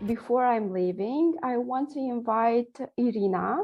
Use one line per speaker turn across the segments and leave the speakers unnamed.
before I'm leaving, I want to invite Irina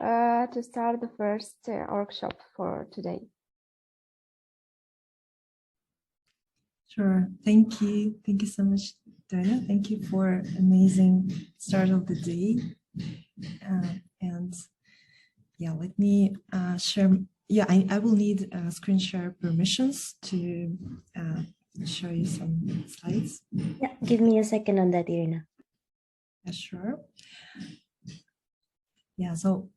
to start the first workshop for today.
Sure. Thank you. Thank you so much, Dana. Thank you for amazing start of the day. And yeah, let me share. Yeah, I will need screen share permissions to show you some slides.
Yeah, give me a second on that, Irina.
Yeah, sure. Yeah, so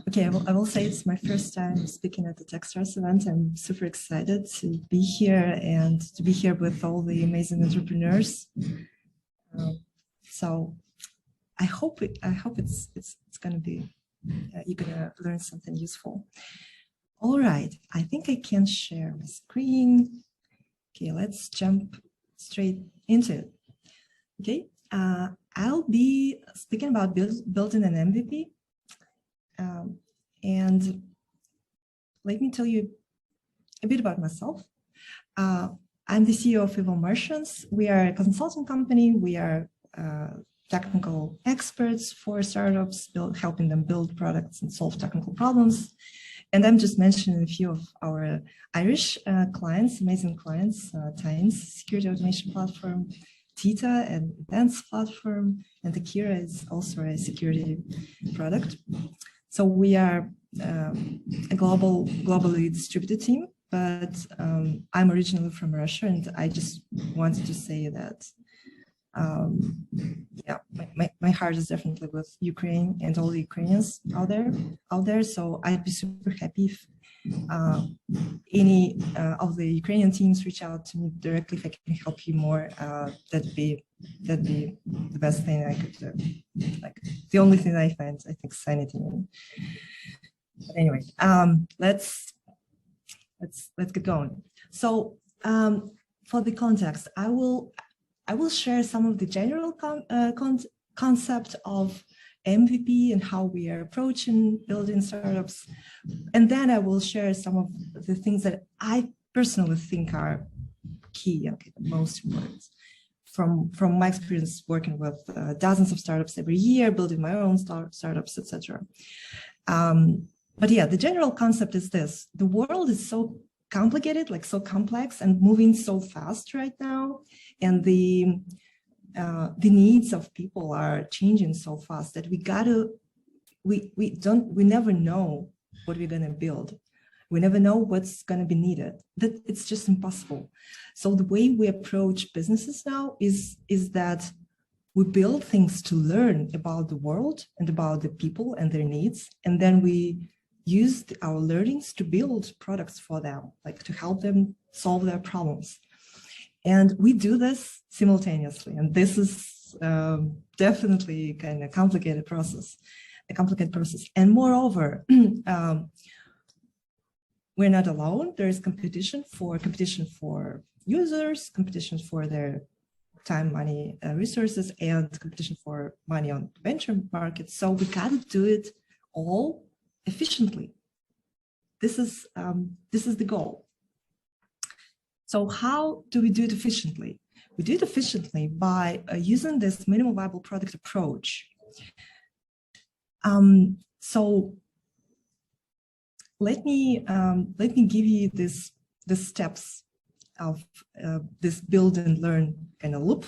okay, I will say it's my first time speaking at the Techstars event. I'm super excited to be here and to be here with all the amazing entrepreneurs. So I hope it's gonna be you're gonna learn something useful. All right, I think I can share my screen. Okay, let's jump straight into it. Okay, I'll be speaking about building an MVP. And let me tell you a bit about myself. I'm the CEO of Evil Martians. We are a consulting company. We are technical experts for startups, helping them build products and solve technical problems. And I'm just mentioning a few of our Irish clients, amazing clients, Tynes security automation platform, Tita, an events platform, and Akira is also a security product. So we are a globally distributed team, but I'm originally from Russia, and I just wanted to say that, yeah, my heart is definitely with Ukraine and all the Ukrainians out there. So I'd be super happy if any of the Ukrainian teams reach out to me directly if I can help you more. That'd be the best thing I could do. Like the only thing I find, I think, sanity. But anyway, let's get going. So for the context, I will share some of the general concept of MVP and how we are approaching building startups. And then I will share some of the things that I personally think are key, okay, the most important from my experience working with dozens of startups every year, building my own startups, etc. But yeah, the general concept is this: the world is so complicated, like so complex and moving so fast right now, and the needs of people are changing so fast that we never know what we're going to build. We never know what's going to be needed. That it's just impossible. So the way we approach businesses now is that we build things to learn about the world and about the people and their needs, and then we use our learnings to build products for them, like to help them solve their problems. And we do this simultaneously, and this is definitely kind of a complicated process. And moreover, we're not alone. There is competition for users, competition for their time, money, resources, and competition for money on the venture market. So we got to do it all efficiently. This is the goal. So how do we do it efficiently? We do it efficiently by using this minimum viable product approach. So let me give you the steps of this build and learn kind of loop,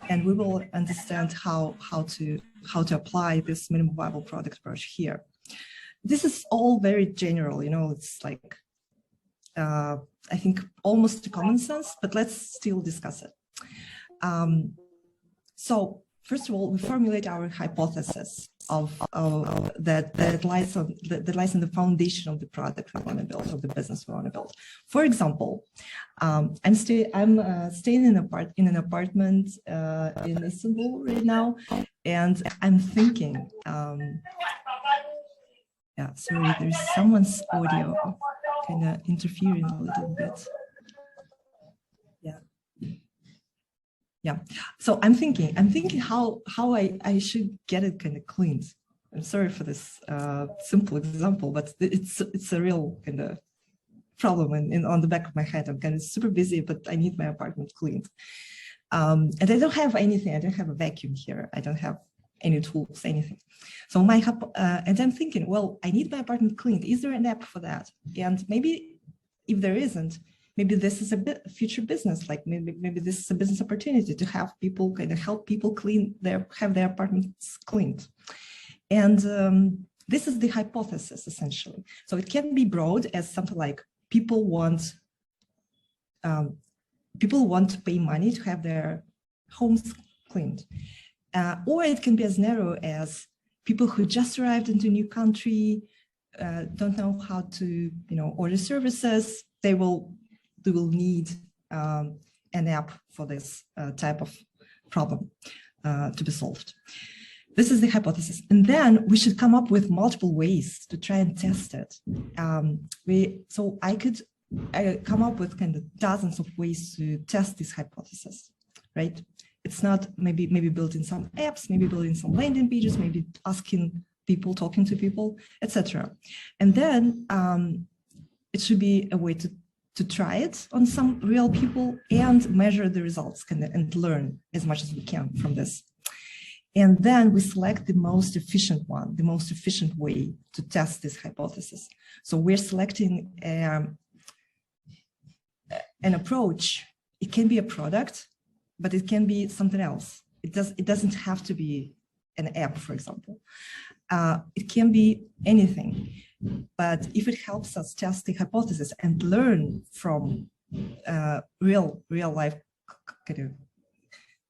and we will understand how to apply this minimum viable product approach here. This is all very general, you know. It's like I think almost common sense, but let's still discuss it. So first of all, we formulate our hypothesis that lies in the foundation of the product we want to build, of the business we want to build. For example, I'm staying in an apartment in Istanbul right now, and I'm thinking, yeah, sorry, there's someone's audio kind of interfering a little bit. Yeah. So I'm thinking how I should get it kind of cleaned. I'm sorry for this simple example, but it's a real kind of problem on the back of my head. I'm kind of super busy, but I need my apartment cleaned. And I don't have anything. I don't have a vacuum here. I don't have any tools, anything. So and I'm thinking, well, I need my apartment cleaned. Is there an app for that? And maybe if there isn't, maybe this is a future business. Like maybe this is a business opportunity to have people kind of help people have their apartments cleaned. And this is the hypothesis essentially. So it can be broad as something like people want to pay money to have their homes cleaned. Or it can be as narrow as people who just arrived into a new country, don't know how to, order services. They will need an app for this type of problem to be solved. This is the hypothesis. And then we should come up with multiple ways to try and test it. So I come up with kind of dozens of ways to test this hypothesis, right? It's not maybe building some apps, maybe building some landing pages, maybe asking people, talking to people, etc. And then it should be a way to try it on some real people and measure the results and learn as much as we can from this. And then we select the most efficient one, the most efficient way to test this hypothesis. So we're selecting an approach. It can be a product, but it can be something else. It doesn't have to be an app, for example. It can be anything. But if it helps us test the hypothesis and learn from real life kind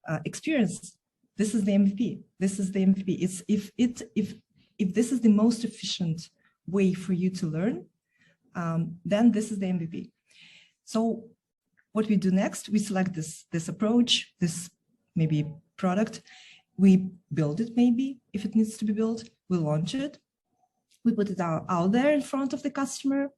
of experience, this is the MVP. This is the MVP. It's if this is the most efficient way for you to learn, then this is the MVP. So what we do next, we select this approach, this maybe product, we build it maybe if it needs to be built, we launch it, we put it out there in front of the customer,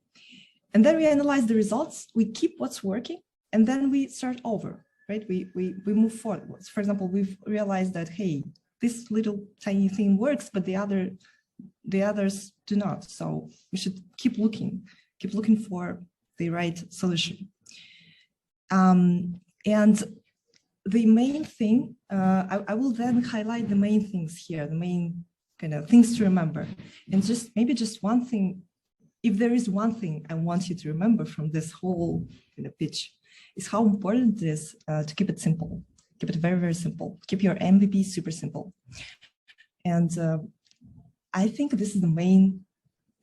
and then we analyze the results, we keep what's working, and then we start over, right? We move forward. For example, we've realized that, hey, this little tiny thing works, but the others do not. So we should keep looking for the right solution. And the main thing, I will then highlight the main things here, the main kind of things to remember. And just one thing, if there is one thing I want you to remember from this whole kind of pitch, is how important it is to keep it simple. Keep it very, very simple. Keep your MVP super simple. And I think this is the main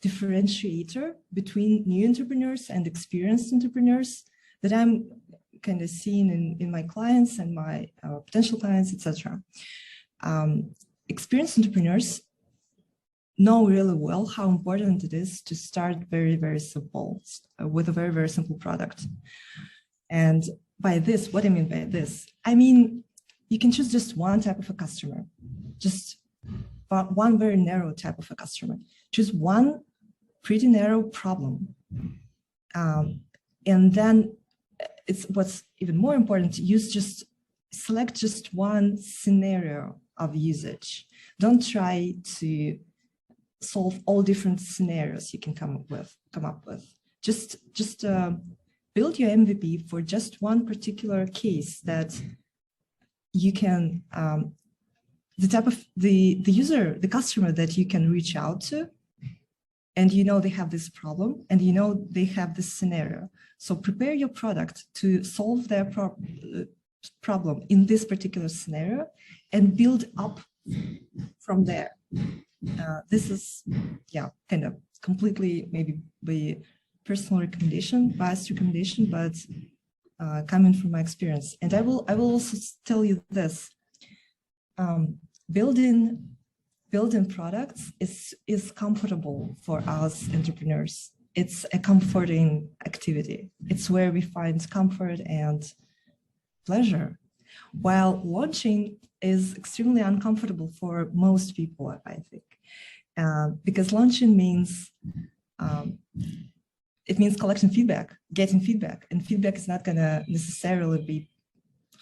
differentiator between new entrepreneurs and experienced entrepreneurs that I'm kind of seeing in my clients and my potential clients, etc. Experienced entrepreneurs know really well how important it is to start very, very simple, with a very, very simple product. And by this, what I mean by this, I mean, you can choose just one type of a customer, just one very narrow type of a customer. Choose one pretty narrow problem. And then it's what's even more important, select just one scenario of usage. Don't try to solve all different scenarios you can come up with. Just build your MVP for just one particular case that you can, the user, the customer that you can reach out to, and they have this problem, and they have this scenario. So prepare your product to solve their problem in this particular scenario and build up from there. This is, kind of completely maybe by personal recommendation, biased recommendation, but coming from my experience. And I will also tell you this: building products is comfortable for us entrepreneurs. It's a comforting activity. It's where we find comfort and pleasure, while launching is extremely uncomfortable for most people, I think, because launching means it means collecting feedback, getting feedback, and feedback is not going to necessarily be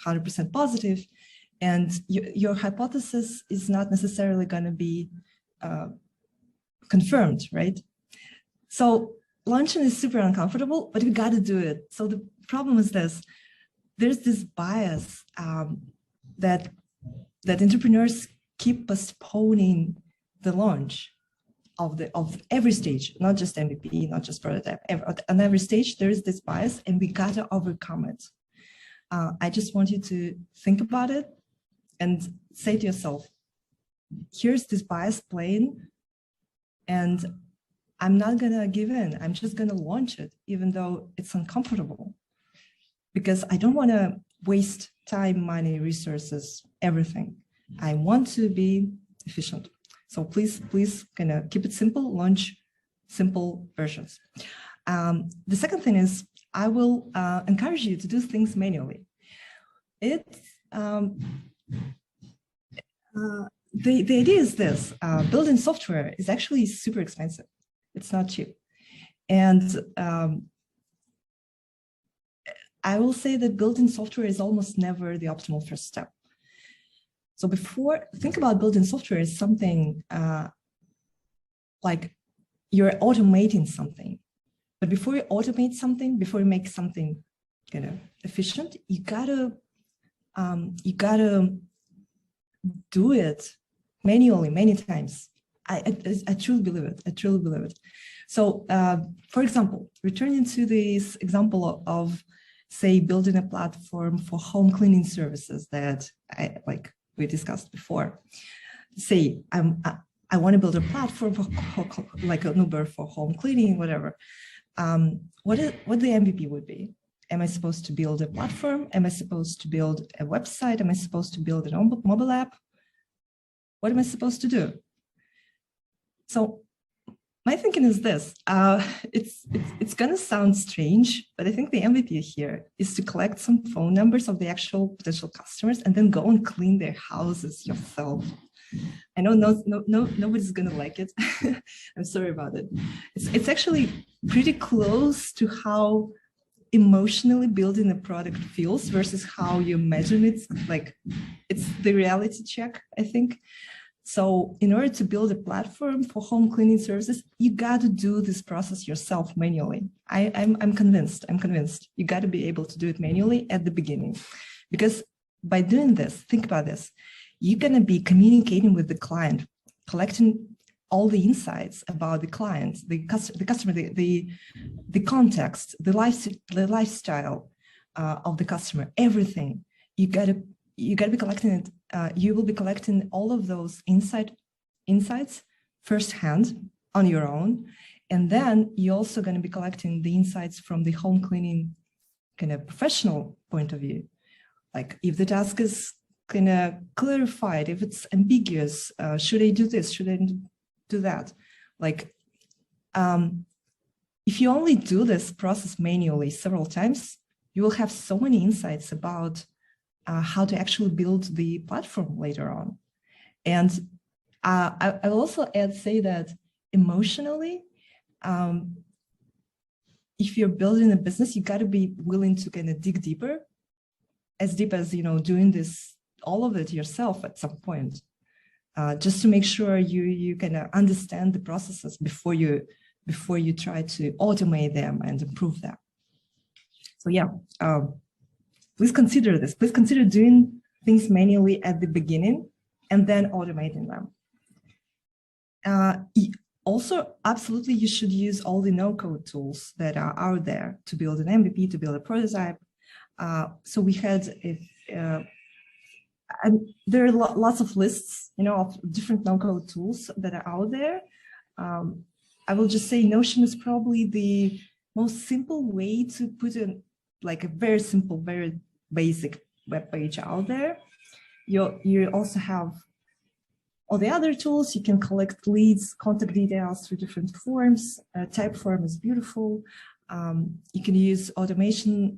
100% positive, and your hypothesis is not necessarily going to be confirmed, right? So launching is super uncomfortable, but we got to do it. So the problem is this: there's this bias that entrepreneurs keep postponing the launch of every stage, not just MVP, not just prototype. On every stage, there is this bias, and we gotta overcome it. I just want you to think about it and say to yourself, here's this bias playing, and I'm not gonna give in. I'm just gonna launch it, even though it's uncomfortable, because I don't wanna waste time, money, resources, everything. I want to be efficient. So please kind of keep it simple, launch simple versions. The second thing is, I will encourage you to do things manually. The idea is this: building software is actually super expensive. It's not cheap. And I will say that building software is almost never the optimal first step. So think about building software as something like you're automating something. But before you automate something, before you make something kind of efficient, you gotta do it manually many times. I truly believe it. I truly believe it. So, for example, returning to this example of, say, building a platform for home cleaning services that we discussed before. Say I want to build a platform for like an Uber for home cleaning, whatever. What the MVP would be? Am I supposed to build a platform? Am I supposed to build a website? Am I supposed to build a mobile app? What am I supposed to do? So my thinking is this: it's gonna sound strange, but I think the MVP here is to collect some phone numbers of the actual potential customers and then go and clean their houses yourself. I know nobody's gonna like it. I'm sorry about it. It's actually pretty close to how emotionally building a product feels versus how you imagine it. Like, it's the reality check, I think. So in order to build a platform for home cleaning services, you got to do this process yourself manually. I'm convinced. You got to be able to do it manually at the beginning, because by doing this, think about this, you're going to be communicating with the client, collecting all the insights about the client, the customer, the context, the lifestyle of the customer, everything. You got to be collecting it. You will be collecting all of those insights firsthand on your own. And then you're also going to be collecting the insights from the home cleaning kind of professional point of view. Like, if the task is kind of clarified, if it's ambiguous, should I do this? Should I do that? Like, if you only do this process manually several times, you will have so many insights about how to actually build the platform later on. And I'll also say that emotionally, if you're building a business, you got to be willing to kind of dig deeper, as deep as, doing all of it yourself at some point, just to make sure you kind of understand the processes before you try to automate them and improve them. So yeah. Please consider this. Please consider doing things manually at the beginning and then automating them. Also, absolutely, you should use all the no-code tools that are out there to build an MVP, to build a prototype. So we had, and there are lots of lists, of different no-code tools that are out there. I will just say Notion is probably the most simple way to put in like a very simple, very basic web page out there. You also have all the other tools. You can collect leads, contact details through different forms. Typeform is beautiful. You can use automation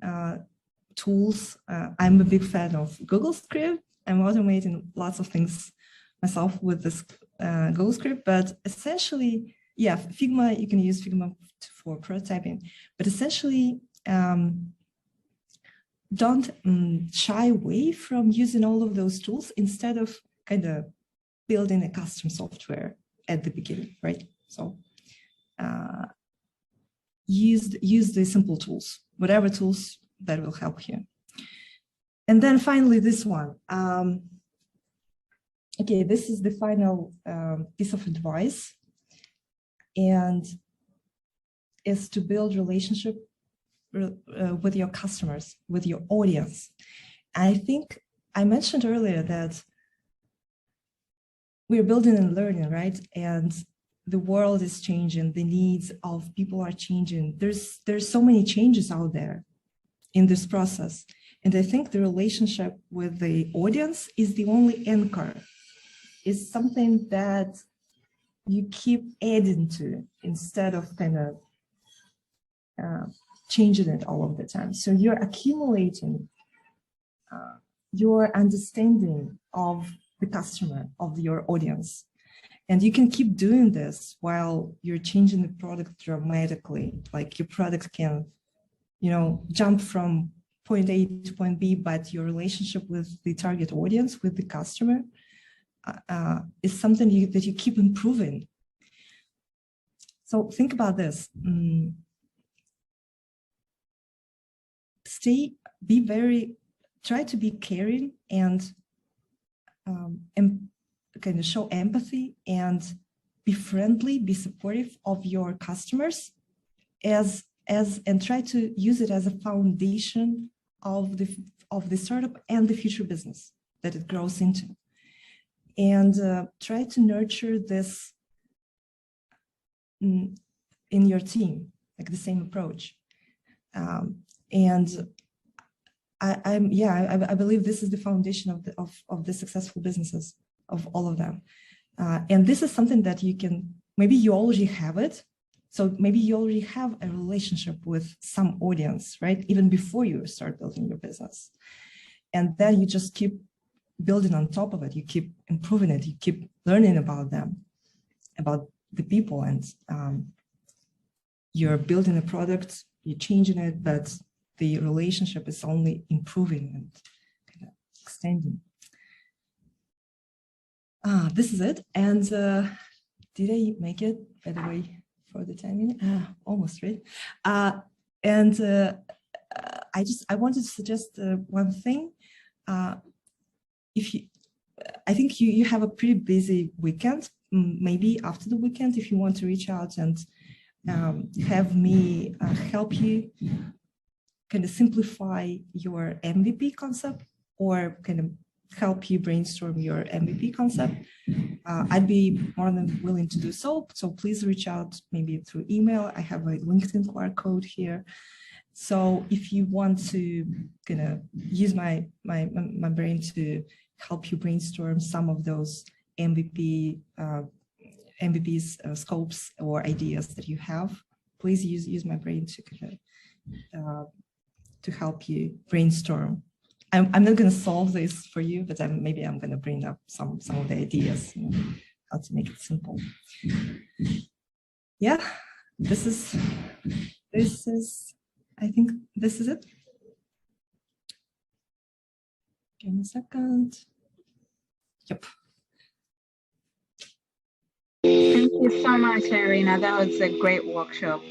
tools. I'm a big fan of Google Script. I'm automating lots of things myself with this Google Script, but essentially, yeah, Figma, you can use Figma for prototyping, but essentially, don't shy away from using all of those tools instead of kind of building a custom software at the beginning, right? So use the simple tools, whatever tools that will help you. And then finally, this one. Okay, this is the final piece of advice, and is to build relationship with your customers, with your audience. I think I mentioned earlier that we're building and learning, right? And the world is changing, the needs of people are changing. There's so many changes out there in this process. And I think the relationship with the audience is the only anchor. It's something that you keep adding to instead of kind of changing it all of the time. So you're accumulating your understanding of the customer, of your audience. And you can keep doing this while you're changing the product dramatically. Like your product can, jump from point A to point B, but your relationship with the target audience, with the customer, is something that you keep improving. So think about this. Try to be caring and kind of show empathy and be friendly, be supportive of your customers and try to use it as a foundation of the startup and the future business that it grows into. And try to nurture this in your team, like the same approach. And I believe this is the foundation of the successful businesses, of all of them. And this is something that maybe you already have it. So maybe you already have a relationship with some audience, right? Even before you start building your business. And then you just keep building on top of it. You keep improving it. You keep learning about them, about the people, and you're building a product, you're changing it, but the relationship is only improving and kind of extending. This is it. And did I make it, by the way, for the timing? Almost, right? I wanted to suggest one thing. I think you have a pretty busy weekend. Maybe after the weekend, if you want to reach out and have me help you kind of simplify your MVP concept, or kind of help you brainstorm your MVP concept, I'd be more than willing to do so. So please reach out, maybe through email. I have a LinkedIn QR code here. So if you want to kind of use my brain to help you brainstorm some of those MVPs, scopes or ideas that you have, please use my brain to kind of to help you brainstorm. I'm not going to solve this for you, but maybe I'm going to bring up some of the ideas, how to make it simple. Yeah, this is. I think this is it. Give me a second. Yep.
Thank you so much, Irina. That was a great workshop.